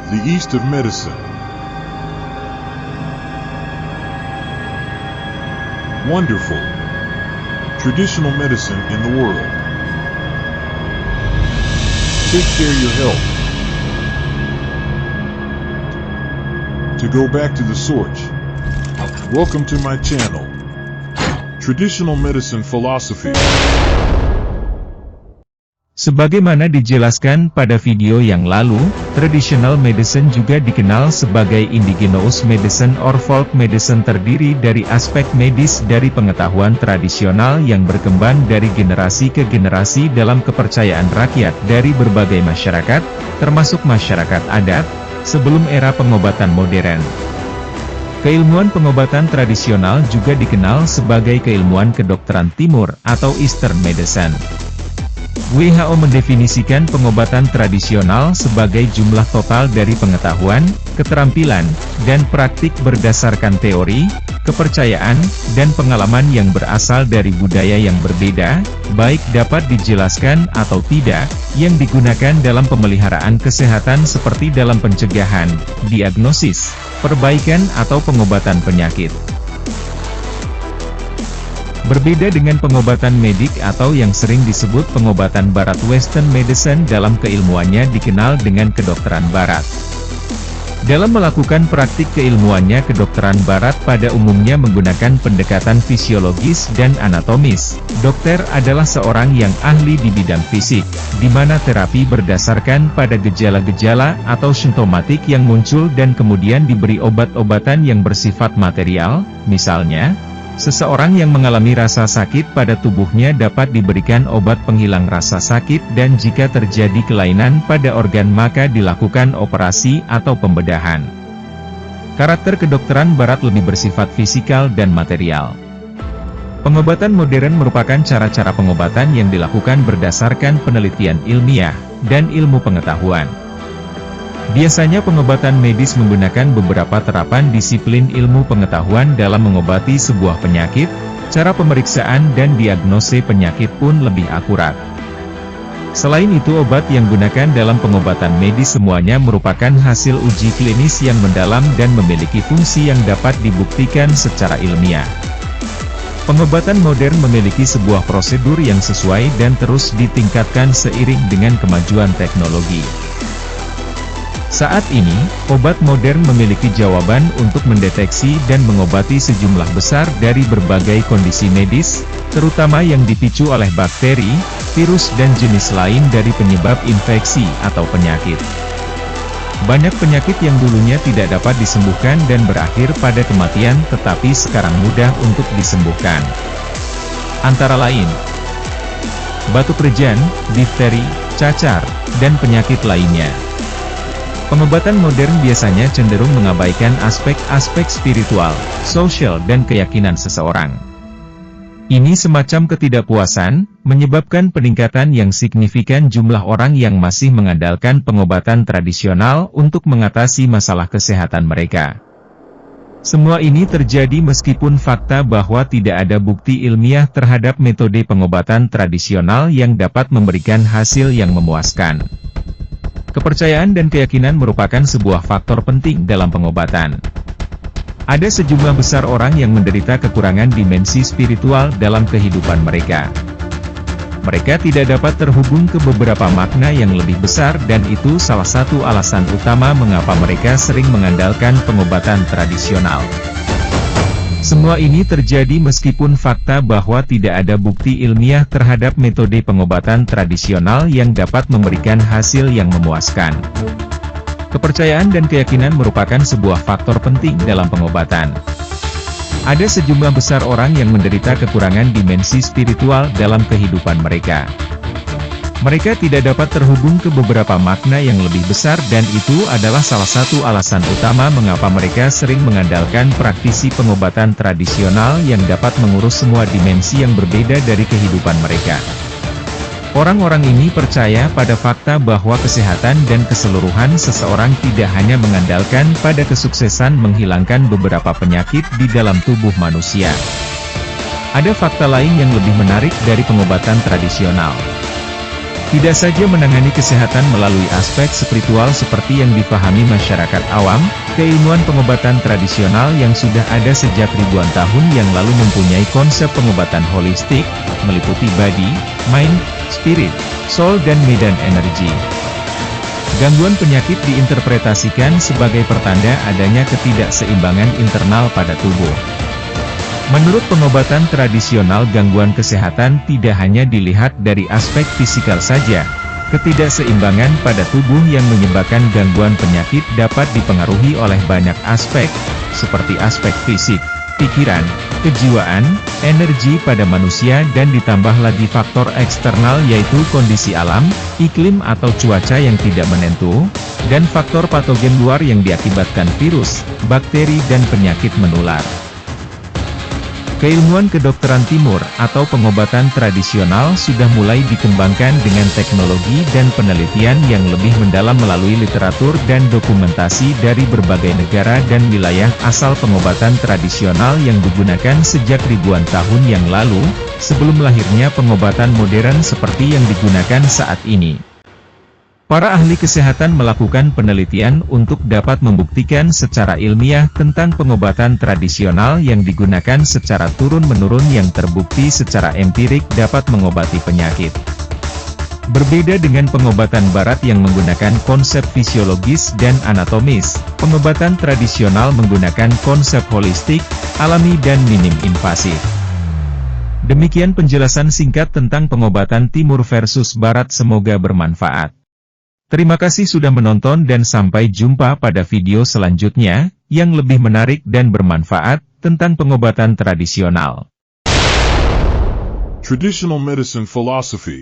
the East of Medicine. Wonderful. Traditional medicine in the world. Take care of your health. To go back to the source. Welcome to my channel. Traditional Medicine Philosophy. Sebagaimana dijelaskan pada video yang lalu, traditional medicine juga dikenal sebagai indigenous medicine or folk medicine, terdiri dari aspek medis dari pengetahuan tradisional yang berkembang dari generasi ke generasi dalam kepercayaan rakyat dari berbagai masyarakat, termasuk masyarakat adat, sebelum era pengobatan modern. Keilmuan pengobatan tradisional juga dikenal sebagai keilmuan kedokteran timur atau Eastern Medicine. WHO mendefinisikan pengobatan tradisional sebagai jumlah total dari pengetahuan, keterampilan, dan praktik berdasarkan teori, kepercayaan, dan pengalaman yang berasal dari budaya yang berbeda, baik dapat dijelaskan atau tidak, yang digunakan dalam pemeliharaan kesehatan seperti dalam pencegahan, diagnosis, perbaikan atau pengobatan penyakit. Berbeda dengan pengobatan medik atau yang sering disebut pengobatan barat, Western Medicine dalam keilmuannya dikenal dengan kedokteran barat. Dalam melakukan praktik keilmuannya, kedokteran barat pada umumnya menggunakan pendekatan fisiologis dan anatomis. Dokter adalah seorang yang ahli di bidang fisik, di mana terapi berdasarkan pada gejala-gejala atau simptomatik yang muncul dan kemudian diberi obat-obatan yang bersifat material. Misalnya, seseorang yang mengalami rasa sakit pada tubuhnya dapat diberikan obat penghilang rasa sakit, dan jika terjadi kelainan pada organ maka dilakukan operasi atau pembedahan. Karakter kedokteran barat lebih bersifat fisikal dan material. Pengobatan modern merupakan cara-cara pengobatan yang dilakukan berdasarkan penelitian ilmiah dan ilmu pengetahuan. Biasanya pengobatan medis menggunakan beberapa terapan disiplin ilmu pengetahuan dalam mengobati sebuah penyakit. Cara pemeriksaan dan diagnose penyakit pun lebih akurat. Selain itu, obat yang digunakan dalam pengobatan medis semuanya merupakan hasil uji klinis yang mendalam dan memiliki fungsi yang dapat dibuktikan secara ilmiah. Pengobatan modern memiliki sebuah prosedur yang sesuai dan terus ditingkatkan seiring dengan kemajuan teknologi. Saat ini, obat modern memiliki jawaban untuk mendeteksi dan mengobati sejumlah besar dari berbagai kondisi medis, terutama yang dipicu oleh bakteri, virus dan jenis lain dari penyebab infeksi atau penyakit. Banyak penyakit yang dulunya tidak dapat disembuhkan dan berakhir pada kematian tetapi sekarang mudah untuk disembuhkan. Antara lain, batuk rejan, difteri, cacar, dan penyakit lainnya. Pengobatan modern biasanya cenderung mengabaikan aspek-aspek spiritual, sosial dan keyakinan seseorang. Ini semacam ketidakpuasan, menyebabkan peningkatan yang signifikan jumlah orang yang masih mengandalkan pengobatan tradisional untuk mengatasi masalah kesehatan mereka. Semua ini terjadi meskipun fakta bahwa tidak ada bukti ilmiah terhadap metode pengobatan tradisional yang dapat memberikan hasil yang memuaskan. Kepercayaan dan keyakinan merupakan sebuah faktor penting dalam pengobatan. Ada sejumlah besar orang yang menderita kekurangan dimensi spiritual dalam kehidupan mereka. Mereka tidak dapat terhubung ke beberapa makna yang lebih besar, dan itu salah satu alasan utama mengapa mereka sering mengandalkan pengobatan tradisional. Semua ini terjadi meskipun fakta bahwa tidak ada bukti ilmiah terhadap metode pengobatan tradisional yang dapat memberikan hasil yang memuaskan. Kepercayaan dan keyakinan merupakan sebuah faktor penting dalam pengobatan. Ada sejumlah besar orang yang menderita kekurangan dimensi spiritual dalam kehidupan mereka. Mereka tidak dapat terhubung ke beberapa makna yang lebih besar, dan itu adalah salah satu alasan utama mengapa mereka sering mengandalkan praktisi pengobatan tradisional yang dapat mengurus semua dimensi yang berbeda dari kehidupan mereka. Orang-orang ini percaya pada fakta bahwa kesehatan dan keseluruhan seseorang tidak hanya mengandalkan pada kesuksesan menghilangkan beberapa penyakit di dalam tubuh manusia. Ada fakta lain yang lebih menarik dari pengobatan tradisional. Tidak saja menangani kesehatan melalui aspek spiritual seperti yang dipahami masyarakat awam, keilmuan pengobatan tradisional yang sudah ada sejak ribuan tahun yang lalu mempunyai konsep pengobatan holistik, meliputi body, mind, spirit, soul dan medan energi. Gangguan penyakit diinterpretasikan sebagai pertanda adanya ketidakseimbangan internal pada tubuh. Menurut pengobatan tradisional, gangguan kesehatan tidak hanya dilihat dari aspek fisikal saja. Ketidakseimbangan pada tubuh yang menyebabkan gangguan penyakit dapat dipengaruhi oleh banyak aspek, seperti aspek fisik, pikiran, kejiwaan, energi pada manusia dan ditambah lagi faktor eksternal yaitu kondisi alam, iklim atau cuaca yang tidak menentu, dan faktor patogen luar yang diakibatkan virus, bakteri dan penyakit menular. Keilmuan kedokteran timur atau pengobatan tradisional sudah mulai dikembangkan dengan teknologi dan penelitian yang lebih mendalam melalui literatur dan dokumentasi dari berbagai negara dan wilayah asal pengobatan tradisional yang digunakan sejak ribuan tahun yang lalu, sebelum lahirnya pengobatan modern seperti yang digunakan saat ini. Para ahli kesehatan melakukan penelitian untuk dapat membuktikan secara ilmiah tentang pengobatan tradisional yang digunakan secara turun-menurun yang terbukti secara empirik dapat mengobati penyakit. Berbeda dengan pengobatan barat yang menggunakan konsep fisiologis dan anatomis, pengobatan tradisional menggunakan konsep holistik, alami dan minim invasif. Demikian penjelasan singkat tentang pengobatan timur versus barat, semoga bermanfaat. Terima kasih sudah menonton dan sampai jumpa pada video selanjutnya, yang lebih menarik dan bermanfaat, tentang pengobatan tradisional. Traditional medicine philosophy.